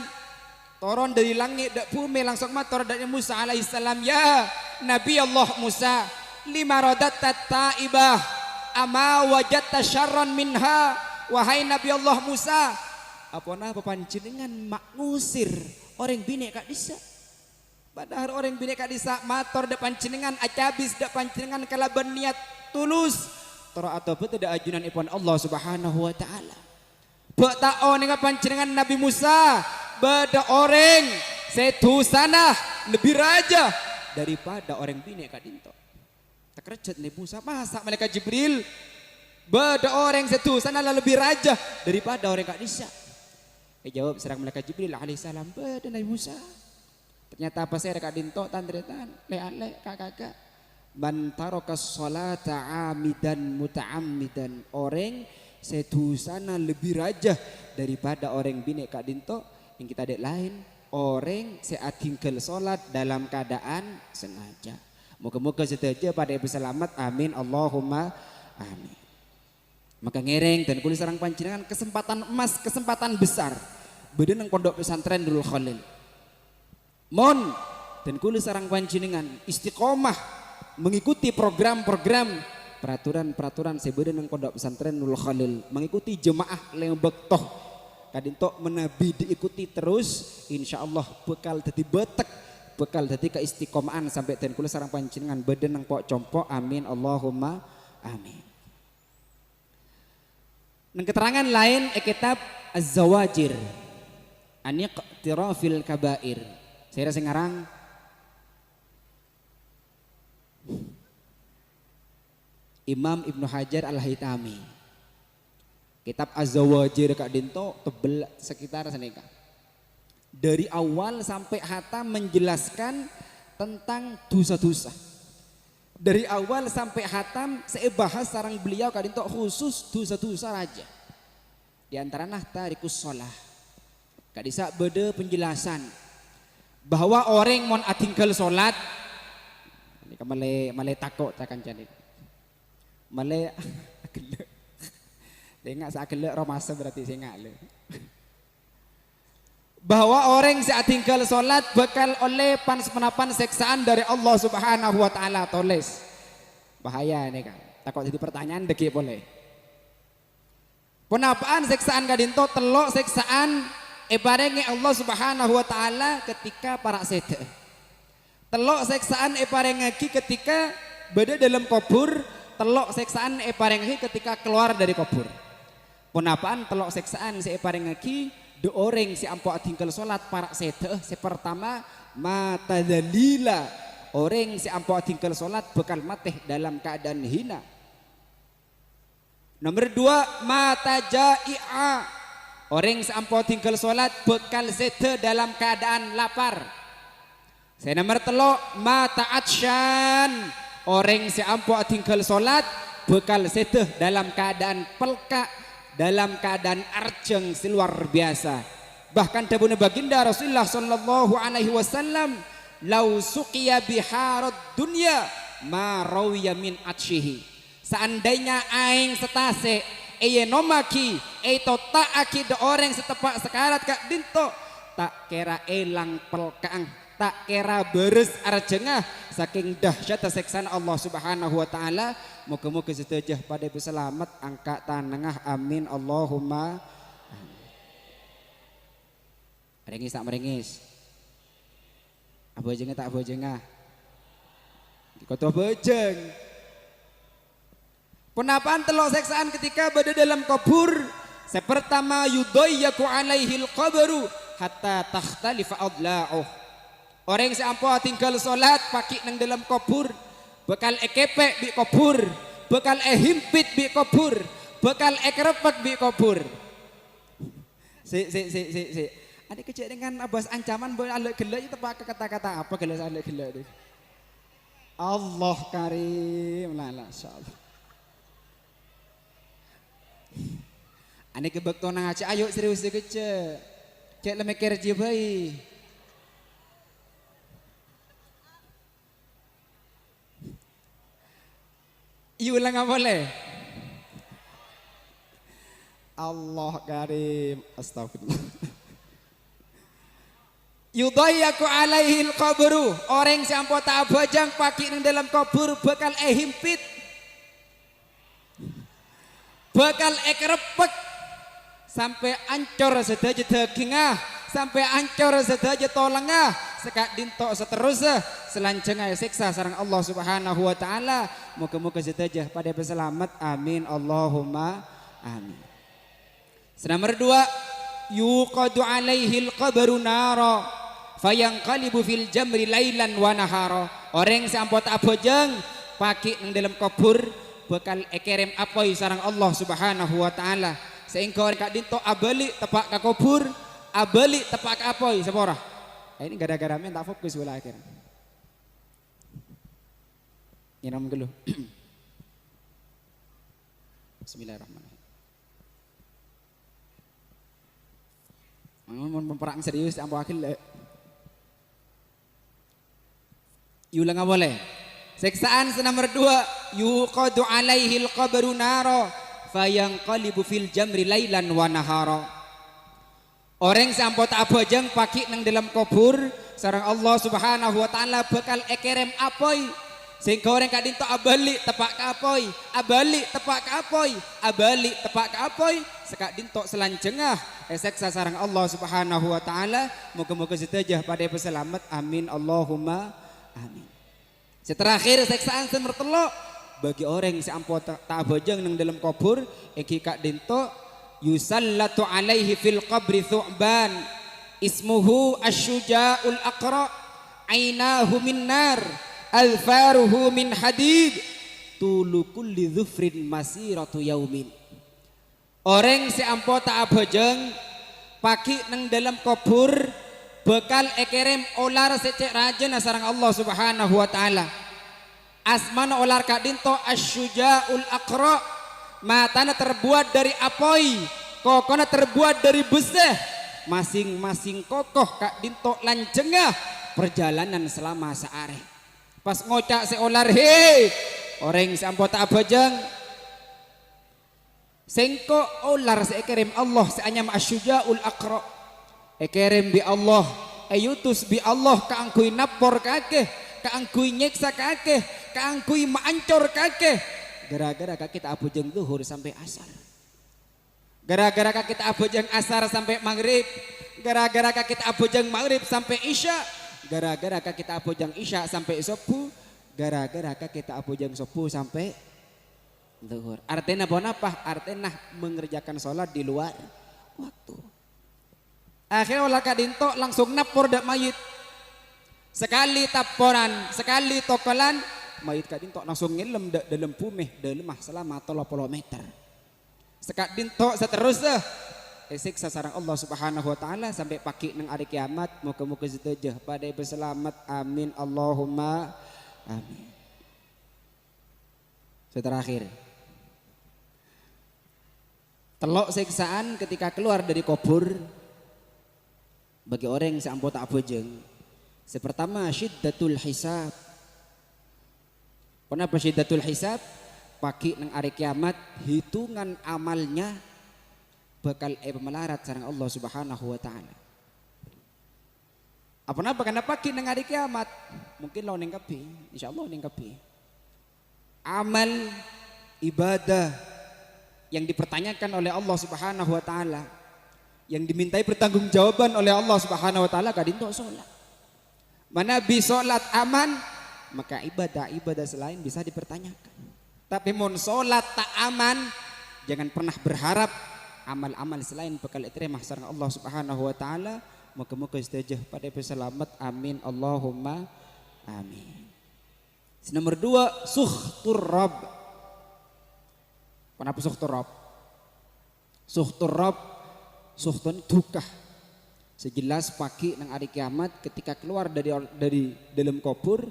turun dari langit dak bumi langsung matur dari Musa alaihissalam, ya Nabi Allah Musa, lima rodat taibah ama wajatta syarran minha. Wahai Nabi Allah Musa, apa panjenengan mak ngusir orang bini kak disa? Padahal orang bineka disa mator depan jenengan acabis depan jenengan kala berniat tulus toro atau betul ada ajunan ipon Allah Subhanahu wa taala. Betao ning panjenengan Nabi Musa beda orang setu sana lebih raja daripada orang bineka dinto. Terkerjat Nabi Musa masa malaikat Jibril beda orang setu sana lebih raja daripada orang kak disa. Jawab serang malaikat Jibril alaihissalam beda Nabi Musa. Ternyata apa saya rekat dinto tandretan le kakak man taraka sholata amidan muta'ammidan orang sedusana lebih raja daripada orang bineka dinto yang kita dek lain orang seatingkel sholat dalam keadaan sengaja. Moga-moga sedaja pada ibu selamat amin Allahumma amin. Maka ngereng dan kulis sareng panjenengan kesempatan emas kesempatan besar bedeneng pondok pesantren Nurul Khalil. Mon dan kulis sarang panjenengan istiqomah mengikuti program-program peraturan-peraturan sebeda nang pondok pesantren Nurul Khalil mengikuti jemaah lembek toh kadinto menabi diikuti terus insyaallah bekal dadi betek bekal dadi keistiqomahan sampai dan kulis sarang panjenengan beden nang pok compok amin Allahumma amin. Nang keterangan lain kitab Az-Zawajir Aniqtirafil Kabair. Saya rasa ngarang Imam Ibnu Hajar Al-Haytami. Kitab Az-Zawajir Kak Dinto tebel sekitar senika. Dari awal sampai hatam menjelaskan tentang dosa-dosa. Dari awal sampai hatam saya bahas sarang beliau Kak Dinto khusus dosa-dosa raja. Di antara tarikus sholah. Kak Disa beda penjelasan bahwa orang mon atinggal sholat ini male takut takkan jadi male agak dengar seagak romasa berarti saya nggak bahwa orang saat tinggal sholat bakal oleh penapan seksaan dari Allah Subhanahu wa taala tulis bahaya ini kan takut jadi pertanyaan deki boleh penapaan seksaan kadinto telok seksaan barengi Allah Subhanahu wa taala ketika para sete. Telok seksaan barengagi ketika berada dalam kubur, telok seksaan barengagi ketika keluar dari kubur. Punapaan telok seksaan barengagi de orang si ampo tinggal salat para sete. Pertama mata dalila orang si ampo tinggal salat bekal mateh dalam keadaan hina. Nomor 2 mata jai'a orang seampau tinggal sholat bekal sete dalam keadaan lapar. Saya nomor 3 mata atsyan orang seampau tinggal sholat bekal sete dalam keadaan pelka dalam keadaan arjeng luar biasa. Bahkan tabune baginda Rasulullah sallallahu alaihi wasallam lau suqiya biharad dunya ma rawiya min atsyihi. Seandainya aing setase nomaki taaki de orang setepak sekarat kak dinto tak kira elang pelkang tak kira beres arjengah saking dahsyat seksaan Allah Subhanahu wa taala. Moga-moga sedejah pada selamat angka tanengah amin Allahumma. Merengis tak merengis abojengah tak abojengah kota bojeng. Penapaan telok seksaan ketika berada dalam kubur. Pertama yudayyaku alaihil qabru hatta takhtalifa adla'uh. Orang seampau tinggal sholat pakik nang dalam kubur bekal ekepek bi kubur bekal himpit bi kubur bekal ekrepek bi kubur. Si ada kecil dengan abas ancaman boleh alek gelak itu pakai kata-kata apa gelak alek gelak itu. Allah karim la insyaallah. Ane kebek tonang aja ayo serius kece. Cek lemekir je bayi. Iyo ulang boleh. Allah karim astagfirullah. Yudayyaku alaihil qabru orang siampo tak bajang paki nang dalam kubur bakal himpit bakal ekrepek sampai ancur sedaja dagingah sampai ancur sedaja tolengah sekak dinto seterusnya selanjutnya siksa sareng Allah Subhanahu wa taala. Muga-muga setajah pada peselamat. Amin Allahumma amin. Nomor 2, yuqadu alaihil qabru nara fayanqalibu fil jamri lailan wa nahara. Orang sampot abojeng paki nang dalam kubur bakal ekerem apoi sareng Allah Subhanahu wa taala. Sehingga orang kak dinto abali tepak ka kubur, abali tepak ka apoi sepora. Ini gara-gara men tak fokus bola akhir. Nyiram dulu. Bismillahirrahmanirrahim. Mau perang serius ambo akhir. Yulang boleh. Siksaan nomor 2, yuqadu alaihil qabru nara fayanqalibu fil jamri lailan wa nahara. Orang sampot abojeng paki nang dalam kubur sareng Allah Subhanahu wa taala bakal ekerem apoi. Sehingga orang kak dinto abali tepak ka apoi, abali tepak ka apoi, abali tepak ka apoi, sekak dinto selanjengah eseksa sareng Allah Subhanahu wa taala. Moga-moga setajah pada peselamat. Amin Allahumma amin. Terakhir seksaan nomor 3 bagi orang yang sampot tak abojeng nang dalam kubur iki kak dinto yusallatu alaihi fil qabri thu'ban ismuhu asyuja'ul aqra ainahu min nar alfaruhu min hadid tulu kulli dhufrin masiratu yaumin. Orang si ampo tak abojeng paki nang dalam kubur bekal ekerem olar secek rajen sareng Allah Subhanahu wa taala. Asmana olar kak dinto asyuja'ul aqra, matana terbuat dari apoi, kokona terbuat dari beseh, masing-masing kokoh kak dinto lanjengah perjalanan selama seare. Pas ngocak seolar he orang sampot abojeng sengko olar sekerem Allah seanyam asyuja'ul aqra ekerem bi Allah ayutus bi Allah kaangkui napor kakeh kaangkui nyeksa kakeh kaangkui maancor kakeh gara-gara kita abojeng zuhur sampai asar, gara-gara kita abojeng asar sampai maghrib, gara-gara kita abojeng maghrib sampai isya, gara-gara kita abojeng isya sampai subuh, gara-gara kita abojeng subuh sampai zuhur. Artinya apa? Artinya mengerjakan sholat di luar waktu. Akhirnya olah kadinto langsung napor dak mayit. Sekali taporan, sekali tokolan, mayit kadinto langsung ngelem dalam bumi dalam selama 30 meter. Sekadinto seterusnya siksa sareng Allah Subhanahu wa taala sampai pagi nang hari kiamat. Moga-moga setajah pada berselamat. Amin Allahumma amin. Terakhir telok siksaan ketika keluar dari kubur bagi orang yang seampun tak abojeng. Pertama syiddatul hisab. Kenapa syiddatul hisab? Pagi nang hari kiamat hitungan amalnya bakal melarat sareng Allah Subhanahu wa taala. Apa karena pagi nang hari kiamat mungkin lo ning kepi, insyaallah ning kepi. Amal ibadah yang dipertanyakan oleh Allah Subhanahu wa taala, yang dimintai pertanggungjawaban oleh Allah Subhanahu wa taala kadinto salat. Mana bi salat aman, maka ibadah selain bisa dipertanyakan. Tapi mun salat tak aman, jangan pernah berharap amal-amal selain bakal diterima sareng Allah Subhanahu wa taala. Moga-moga istajah pada peselamat. Amin Allahumma amin. Nomor 2 sukhtur rabb. Kenapa sukhtur rabb? Sukhtur rabb, sukhtun dukah. Sejelas pagi nang hari kiamat ketika keluar dari dalam kubur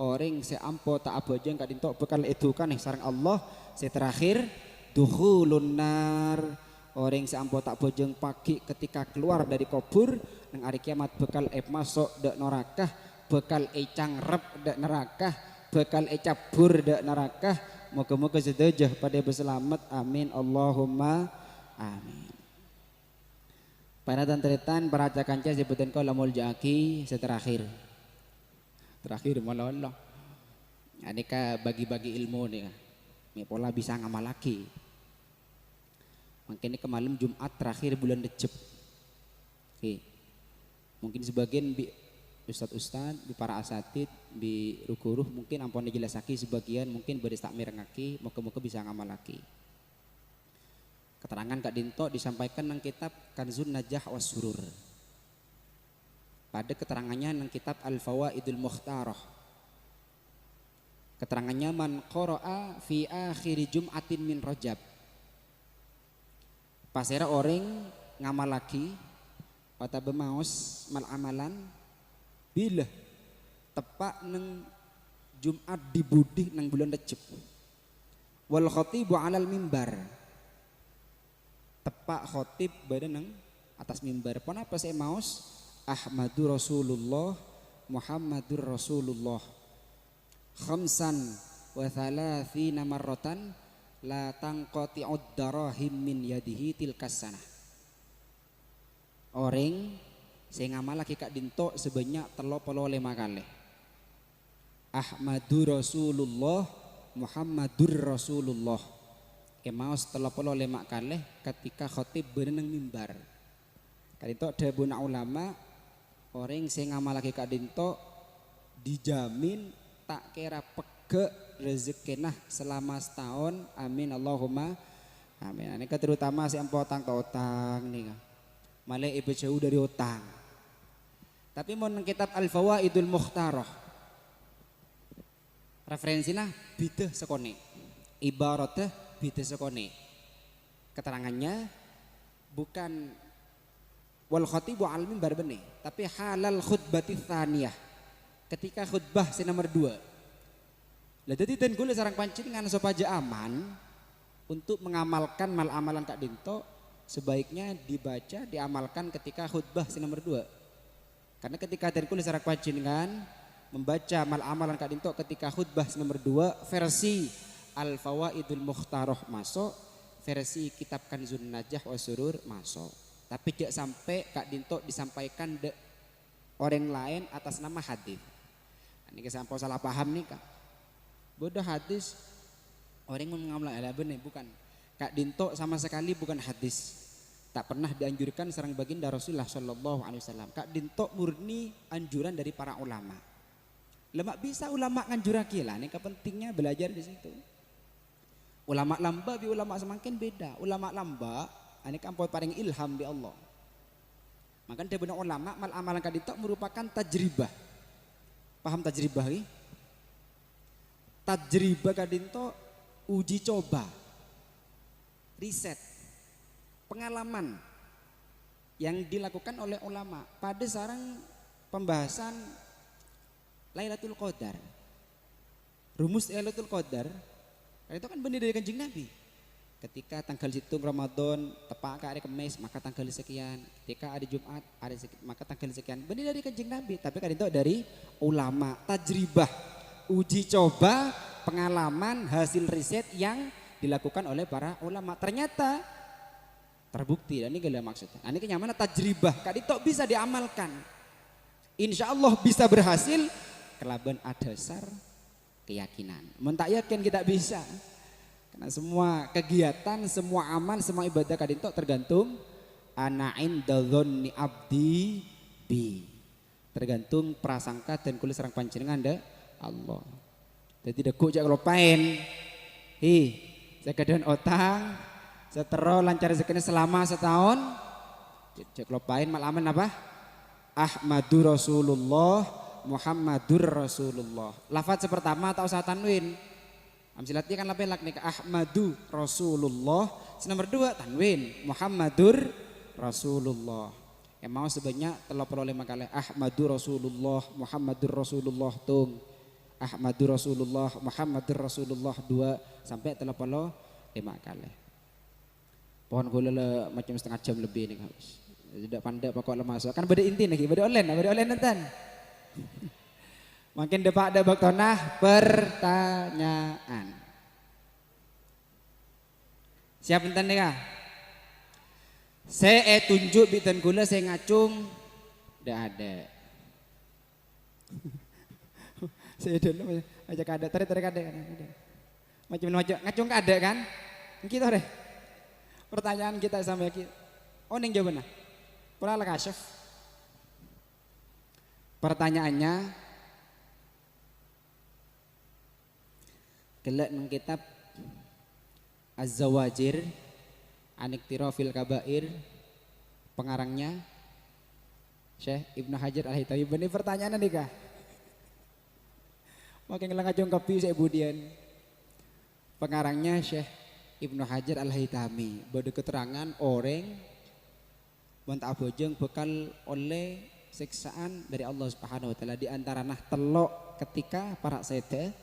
orang seampo tak abojeng kadinto bakal edukan sareng Allah. Terakhir dukhulun nar, orang seampo tak bojeng pagi ketika keluar dari kubur nang hari kiamat bakal masuk dak neraka, bakal cangrep dak neraka, bakal cabur dak neraka. Moga-moga sedejah pada berselamat. Amin Allahumma amin. Para tantretan para cakanca sebutan kau lamul jaki terakhir malah Allah. Ini ka bagi-bagi ilmu nih kan. Ini pola bisa ngamal lagi. Makanya ke malam Jumat terakhir bulan Recep. Oke. Mungkin sebagian ustad-ustad, bi para asatid, bi rukuruh mungkin ampun dijelasaki sebagian mungkin beri tak mirengaki, moga-moga bisa ngamalaki. Keterangan Kak Dinto disampaikan nang kitab Kanzun Najah was Surur. Pada keterangannya nang kitab Al-Fawaidul Mukhtarah. Keterangannya man qara'a fi akhir Jum'atin min Rajab. Pasera orang ngamalaki pada bemaos mal amalan bila tepak nang Jumat dibudih nang bulan Rajab. Wal khatibu 'alal mimbar. Tepak khotib berada nang atas mimbar. Kenapa saya maos Ahmadur Rasulullah Muhammadur Rasulullah khamsan wa thalathina marratan la tanqati'ud darahim min yadihi tilkas sanah. Orang saya ngamal lagi Kak Dinto sebanyak 35 kali. Ahmadur Rasulullah Muhammadur Rasulullah Kemaus 35 kali ketika khotib berenang mimbar. Kak Dinto ada buna ulama orang yang ngamal lagi Kak Dinto dijamin tak kira pege rezekinah selama setahun. Amin Allahumma amin. Ini terutama si empo utang nih kan. Malah ibu jauh dari utang. Tapi mau nang kitab Al-Fawaidul Mukhtarah referensinya bidah sekone ibaratnya bidah sekone. Keterangannya bukan wal khatibu al mimbar benih, tapi halal khutbati tsaniyah. Ketika khutbah si nomor 2. Lah jadi ten kula sareng pancingan supaya aman untuk mengamalkan mal amalan Kak Dinto sebaiknya dibaca diamalkan ketika khutbah si nomor 2. Karena ketika ten kula sareng pancingan membaca mal amalan Kak Dinto ketika khutbah si nomor 2 versi Al-Fawaidul Mukhtarah masuk, versi kitab Kanzun Najah was Surur masuk. Tapi tidak sampai Kak Dinto disampaikan de orang lain atas nama hadis. Ini kesampau salah paham nih Kak. Bodoh hadis orang mengamal ala benar bukan. Kak Dinto sama sekali bukan hadis. Tak pernah dianjurkan serang baginda Rasulullah Shallallahu Alaihi Wasallam. Kak Dinto murni anjuran dari para ulama. Lemak bisa ulama nganjuraki lah. Ini kepentingnya belajar di situ. Ulama lamba bi ulama semakin beda. Ulama lamba ini kan paling ilham di Allah. Maka dia benar ulama mal amalan Kak Dinto merupakan tajribah. Paham tajribah ini? Tajribah Kak Dinto uji coba, riset, pengalaman yang dilakukan oleh ulama pada sarang pembahasan Lailatul Qadar. Rumus Lailatul Qadar itu kan benih dari Kanjeng Nabi. Ketika tanggal hitung Ramadan tepat ke hari Kamis maka tanggal sekian. Ketika hari Jumat hari sekian, maka tanggal sekian. Benih dari Kanjeng Nabi. Tapi kan itu dari ulama. Tajribah, uji coba, pengalaman, hasil riset yang dilakukan oleh para ulama. Ternyata terbukti. Dan ini gak maksudnya. Ini kenyamanan tajribah. Kan itu bisa diamalkan. Insya Allah bisa berhasil. Kelaban adasar keyakinan. Mentak yakin kita bisa. Karena semua kegiatan, semua amal, semua ibadah Kak Dinto tergantung ana inda dzanni abdi bi. Tergantung prasangka dan kulis serang panjenengan da Allah. Jadi deku jak lopain. Saya kedan otang, setero lancar rezekinya selama setahun. Jak lopain malaman apa? Ahmadur Rasulullah Muhammadur Rasulullah. Lafaz pertama atau usah tanwin. Amsilatnya kan lapelak nih Ahmadu Rasulullah. Nomor 2 tanwin Muhammadur Rasulullah. Yang mau sebanyak 35 kali Ahmadu Rasulullah Muhammadur Rasulullah tung. Ahmadu Rasulullah Muhammadur Rasulullah 2 sampai 35 kali. Pohon gula macam setengah jam lebih nih habis. Tidak pandai pokok masuk. Kan beda inti nih, beda online nonton. Makin depak ada baktonah pertanyaan. Siap enten nih kah? Saya tunjuk bitan gula saya ngacung, tidak ada. Saya dulu ajak ada, tarik ada. Macam ngacung ada kan? Kita deh. Pertanyaan kita sama kita. Oh neng jawabannya. Pola lah kasyaf. Pertanyaannya, kelak nang kitab Az-Zawajir Aniktirofil Kabair, pengarangnya Syekh Ibnu Hajar Al-Haytami. Benih pertanyaan nih kah? Makin ngelangajong kopi saya budian. Pengarangnya Syekh Ibnu Hajar Al-Haytami. Bada keterangan orang bontak bojeng bekal oleh siksaan dari Allah Subhanahu wa taala, di antara nah telok ketika para sete,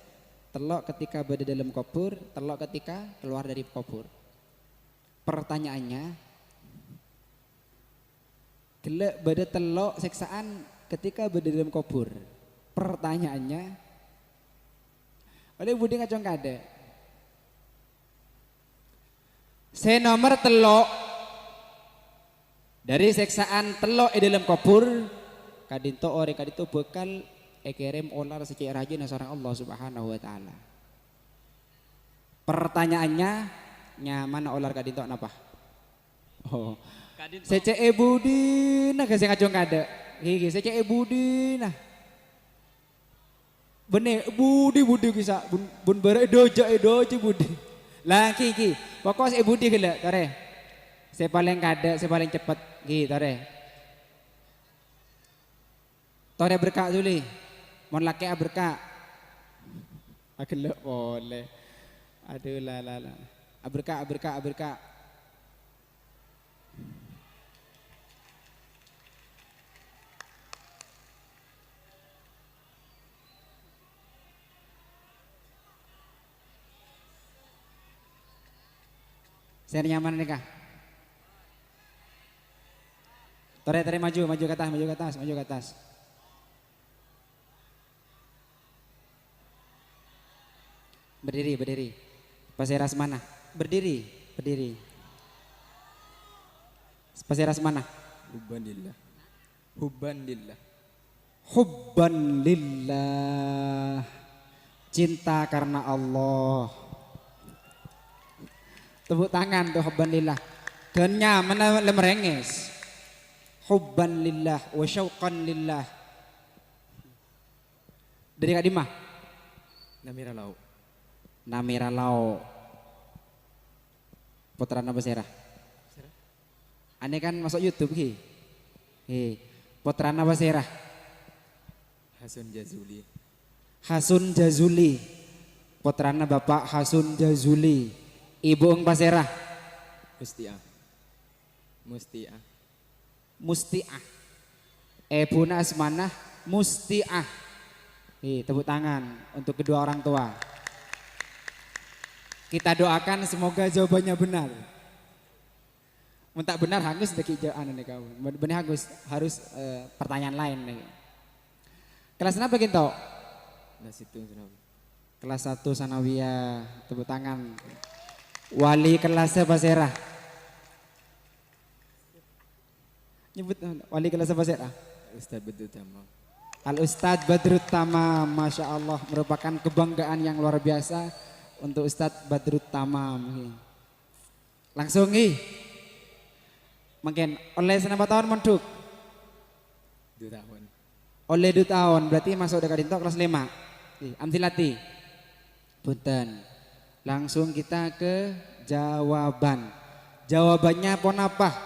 telok ketika berada dalam kubur, telok ketika keluar dari kubur. Pertanyaannya, gelek berada telok siksaan ketika berada dalam kubur. Pertanyaannya, oleh budi ngacong kade. Saya nomor telok dari siksaan telok di dalam kubur. Kadinto ore kadito bekal ekerem olar secara rajin sareng Allah Subhanahu wa taala. Pertanyaannya, nyaman olar kadinto napa? Oh. Secee budina kasih ngacung kada. Gigi secee budina. Bener budi bisa bun bare doja budi. Lah ki. Pokok se budi gila tare. Saya paling kada, saya paling cepat ki tare. Tore berkah dulu, mon laki berkah. Agak boleh. Aduh lah. Berkah. Saya nyaman nih kah? Tore maju ke atas. Berdiri. Paseras mana? Berdiri. Paseras mana? Hubban lillah. Cinta karena Allah. Tepuk tangan tuh hubban lillah. Kenya mana lemerenges. Hubban lillah wa syauqan lillah. Dari Kak Dima? Namira Lau. Putra Naba Serah. Ane kan masuk YouTube ki. Putra Naba Serah. Hasun Jazuli. Putrana Bapak Hasun Jazuli. Ibu Eng Paserah. Mustiah. Ebuna Asmanah Mustiah. Tepuk tangan untuk kedua orang tua. Kita doakan semoga jawabannya benar. Mentak benar hangus deki jawaban nih kamu. Benar harus pertanyaan lain nih. Kelas apa gitu? Kelas 1 Sanawiyah. Tepuk tangan. Wali kelasnya Basera. Nyebut wali kelasnya Basera. Al Ustadz Badrut Tamam. Masya Allah, merupakan kebanggaan yang luar biasa untuk Ustadz Badrut Tamam. Langsung mungkin oleh senapa tahun menduk 2 tahun. Oleh 2 tahun berarti masuk dekat dinto kelas 5. Amtilati. Punten. Langsung kita ke jawaban. Jawabannya pon apa?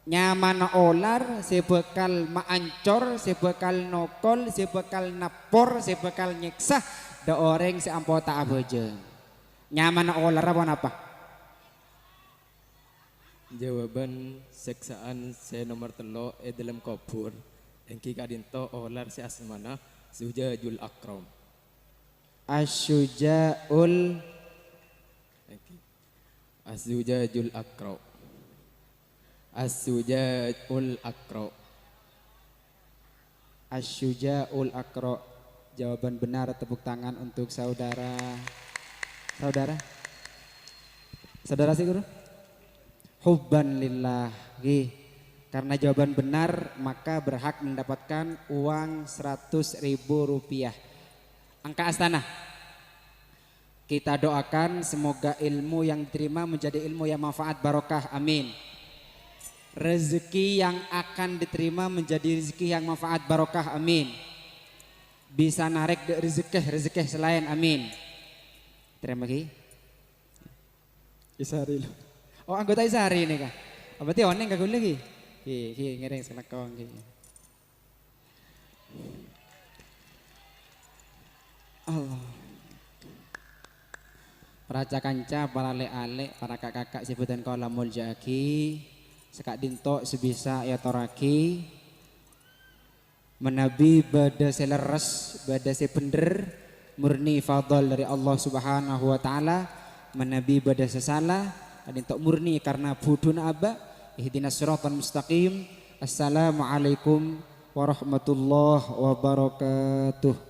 Nyaman olar, sebekal maancor, sebekal nokol, sebekal napor, sebekal nyeksa. Da orang si ampota abojeng. Nyaman olar apa? Jawaban seksaan saya nomor telo dalam kubur. Engki kadinto olar si asmana Zujajul Akram. Asyuja'ul Azujajul Akram. Asyuja'ul Akra. Jawaban benar, tepuk tangan untuk saudara sih guru. Hubban lillah. Karena jawaban benar maka berhak mendapatkan uang 100.000 rupiah. Angka Astana. Kita doakan semoga ilmu yang diterima menjadi ilmu yang manfaat barokah. Amin. rezeki yang akan diterima menjadi rezeki yang manfaat barokah, amin. Bisa narik rezeki selain, amin. Terima kasih. Isari lo. Oh anggota Isari ini kah? Berarti oneng kagak lagi. Ngereng selakong. Allah. Para kanca, para lek-alek, para kakak-kakak sebutan kolamul jaki, sekak dinto sebisa ya toraki, menabi bada seleres, bada sepender, murni fadl dari Allah Subhanahu wa taala, menabi bada sesalah, dinto murni karena budun aba, ihdinas siratal mustaqim. Assalamualaikum warahmatullahi wabarakatuh.